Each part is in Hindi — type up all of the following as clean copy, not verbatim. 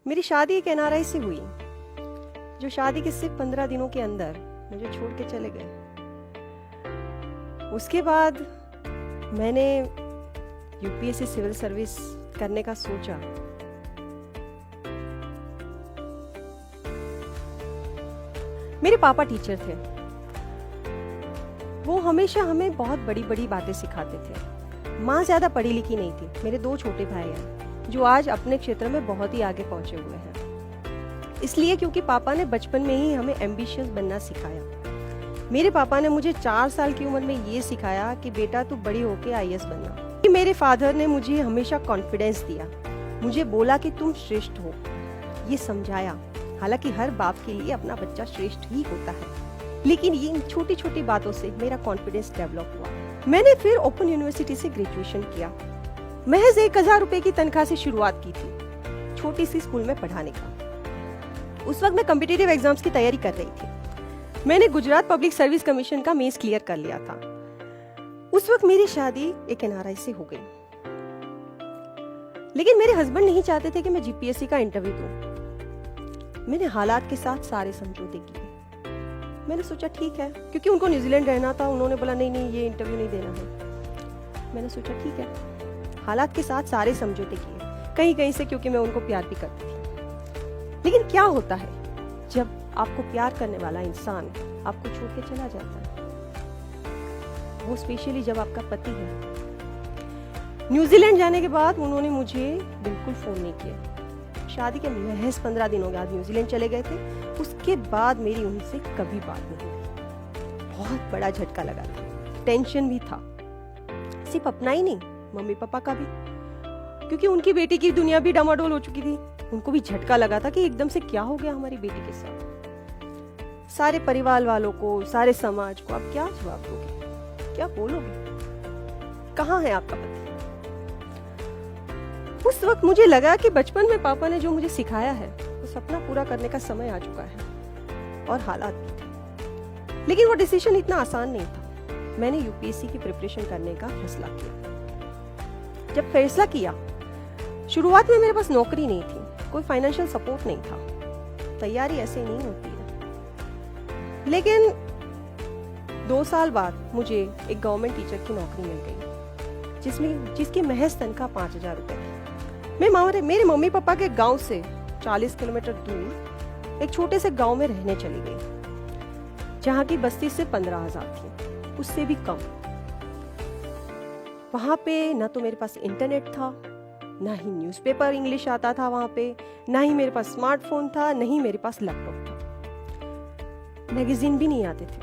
मेरी शादी एक एनआरआई से हुई, जो शादी के सिर्फ 15 दिनों के अंदर मुझे छोड़ के चले गए। उसके बाद मैंने यूपीएससी सिविल सर्विस करने का सोचा। मेरे पापा टीचर थे। वो हमेशा हमें बहुत बड़ी बड़ी बातें सिखाते थे। माँ ज्यादा पढ़ी लिखी नहीं थी। मेरे 2 छोटे भाई हैं जो आज अपने क्षेत्र में बहुत ही आगे पहुंचे हुए हैं। इसलिए क्योंकि पापा ने बचपन में ही हमें एम्बिशियस बनना सिखाया। मेरे पापा ने मुझे 4 साल की उम्र में ये सिखाया कि बेटा तू बड़ी होके आईएएस बनना। मेरे फादर ने मुझे हमेशा कॉन्फिडेंस दिया, मुझे बोला कि तुम श्रेष्ठ हो, ये समझाया। हालांकि हर बाप के लिए अपना बच्चा श्रेष्ठ ही होता है, लेकिन ये छोटी छोटी बातों से मेरा कॉन्फिडेंस डेवलप हुआ। मैंने फिर ओपन यूनिवर्सिटी से ग्रेजुएशन किया। महज 1000 रुपए की तनख्वाह से शुरुआत की थी, छोटी सी स्कूल में पढ़ाने का। उस वक्त मैं कॉम्पिटिटिव एग्जाम्स की तैयारी कर रही थी। मैंने गुजरात पब्लिक सर्विस कमीशन का मेंस क्लियर कर लिया था। उस वक्त मेरी शादी एक एनआरआई से हो गई, लेकिन मेरे हस्बैंड नहीं चाहते थे कि मैं जीपीएससी का इंटरव्यू दूं। मैंने हालात के साथ सारे समझौते किए। मैंने सोचा ठीक है, क्योंकि उनको न्यूजीलैंड रहना था। उन्होंने बोला नहीं नहीं, ये इंटरव्यू नहीं देना है। मैंने सोचा ठीक है, हालात के साथ सारे समझौते किए, कहीं कहीं से, क्योंकि मैं उनको प्यार भी करती थी। लेकिन क्या होता है जब आपको प्यार करने वाला इंसान आपको छोड़ के चला जाता है, वो स्पेशली जब आपका पति है। न्यूजीलैंड जाने के बाद उन्होंने मुझे बिल्कुल फोन नहीं किया। शादी के महज 15 दिनों के बाद न्यूजीलैंड चले गए थे। उसके बाद मेरी उनसे कभी बात नहीं हुई। बहुत बड़ा झटका लगा था, टेंशन भी था, सिर्फ अपना ही नहीं, मम्मी पापा का भी, क्योंकि उनकी बेटी की दुनिया भी डामाडोल हो चुकी थी। उनको भी झटका लगा था कि एकदम से क्या हो गया हमारी बेटी के साथ। सारे परिवार वालों को, सारे समाज को आप क्या जवाब दोगे, क्या बोलोगे, कहाँ है आपका पति? उस वक्त मुझे लगा कि बचपन में पापा ने जो मुझे सिखाया है वो सपना पूरा करने का समय आ चुका है, और हालात भी थे। लेकिन वो डिसीजन इतना आसान नहीं था। मैंने यूपीएससी की प्रिपरेशन करने का फैसला किया। जब फैसला किया, शुरुआत में मेरे पास नौकरी नहीं थी, कोई फाइनेंशियल सपोर्ट नहीं था। तैयारी ऐसे नहीं होती है। लेकिन 2 साल बाद मुझे एक गवर्नमेंट टीचर की नौकरी मिल गई, जिसकी महज तनख्वाह 5000 रुपए थी। मैं मेरे मम्मी पापा के गांव से 40 किलोमीटर दूर एक छोटे से गांव में रहने चली गई, जहां की बस्ती से 15,000 थी, उससे भी कम। वहां पे ना तो मेरे पास इंटरनेट था, ना ही न्यूज़पेपर इंग्लिश आता था वहां पे, ना ही मेरे पास स्मार्टफोन था, नहीं मेरे पास लैपटॉप था, मैगजीन भी नहीं आते थे।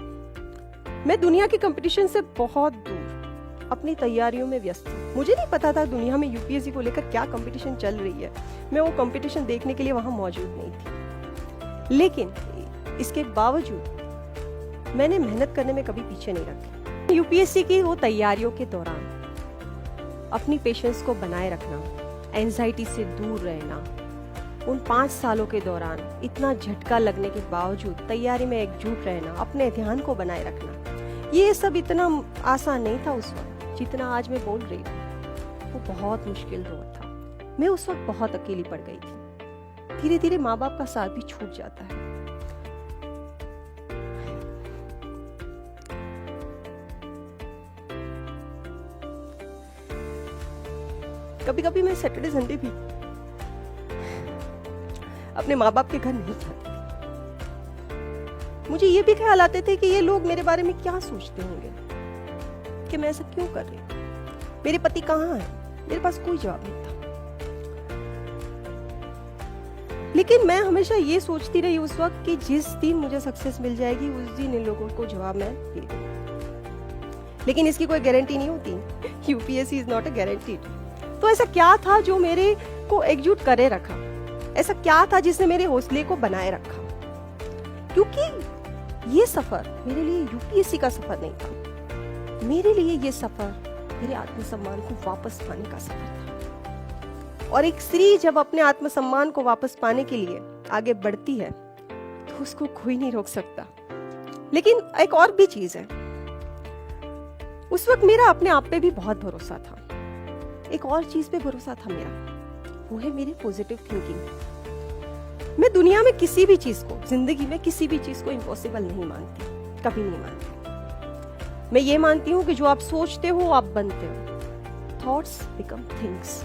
मैं दुनिया के कंपटीशन से बहुत दूर अपनी तैयारियों में व्यस्त थी। मुझे नहीं पता था दुनिया में यूपीएससी को लेकर क्या कंपटीशन चल रही है। मैं वो कंपटीशन देखने के लिए वहां मौजूद नहीं थी। लेकिन इसके बावजूद मैंने मेहनत करने में कभी पीछे नहीं रखी। यूपीएससी की वो तैयारियों के दौरान अपनी पेशेंस को बनाए रखना, एंजाइटी से दूर रहना, उन 5 सालों के दौरान इतना झटका लगने के बावजूद तैयारी में एकजुट रहना, अपने ध्यान को बनाए रखना, ये सब इतना आसान नहीं था उस वक्त जितना आज मैं बोल रही हूँ। वो बहुत मुश्किल दौर था। मैं उस वक्त बहुत अकेली पड़ गई थी। धीरे धीरे माँ बाप का साथ भी छूट जाता है। कभी कभी मैं सैटरडे संडे भी अपने माँ बाप के घर नहीं जाती। मुझे ये भी ख्याल आते थे कि ये लोग मेरे बारे में क्या सोचते होंगे, कि मैं ऐसा क्यों कर रही हूँ, मेरे पति कहाँ हैं? मेरे पास कोई जवाब नहीं था। लेकिन मैं हमेशा ये सोचती रही उस वक्त कि जिस दिन मुझे सक्सेस मिल जाएगी उस दिन इन लोगों को जवाब मैं दे दूंगी। लेकिन इसकी कोई गारंटी नहीं होती। UPSC is not a guaranteed. तो ऐसा क्या था जो मेरे को एकजुट करे रखा? ऐसा क्या था जिसने मेरे हौसले को बनाए रखा? क्योंकि ये सफर मेरे लिए यूपीएससी का सफर नहीं था। मेरे लिए ये सफर मेरे आत्मसम्मान को वापस पाने का सफर था। और एक स्त्री जब अपने आत्मसम्मान को वापस पाने के लिए आगे बढ़ती है तो उसको कोई नहीं रोक सकता। लेकिन एक और भी चीज है, उस वक्त मेरा अपने आप पे भी बहुत भरोसा था। एक और चीज पे भरोसा था मेरा, वो है मेरी पॉजिटिव थिंकिंग। मैं दुनिया में किसी भी चीज को, जिंदगी में किसी भी चीज को इम्पॉसिबल नहीं मानती, कभी नहीं मानती। मैं ये मानती हूँ कि जो आप सोचते हो आप बनते हो। Thoughts become things.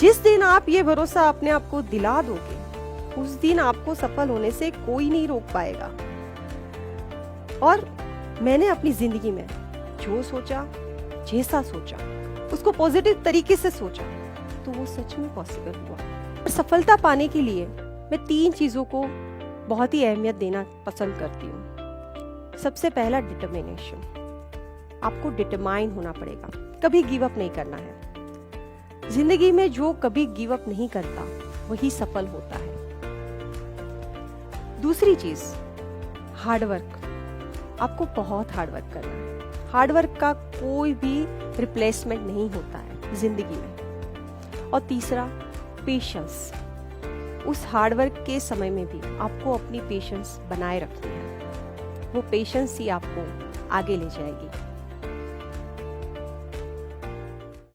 जिस दिन आप ये भरोसा अपने आप को दिला दोगे, उस दिन आपको सफल होने से कोई नहीं रोक पाएगा। और मैंने अपनी जिंदगी में जो सोचा, जैसा सोचा, उसको पॉजिटिव तरीके से सोचा, तो वो सच में पॉसिबल हुआ। और सफलता पाने के लिए मैं 3 चीजों को बहुत ही अहमियत देना पसंद करती हूँ। सबसे पहला, डिटर्मिनेशन। आपको डिटरमाइन होना पड़ेगा, कभी गिव अप नहीं करना है। जिंदगी में जो कभी गिव अप नहीं करता वही सफल होता है। दूसरी चीज, हार्डवर्क। आपको बहुत हार्डवर्क करना है। हार्डवर्क का कोई भी रिप्लेसमेंट नहीं होता है जिंदगी में। और तीसरा, पेशेंस। उस हार्डवर्क के समय में भी आपको अपनी पेशेंस बनाए रखनी है। वो पेशेंस ही आपको आगे ले जाएगी।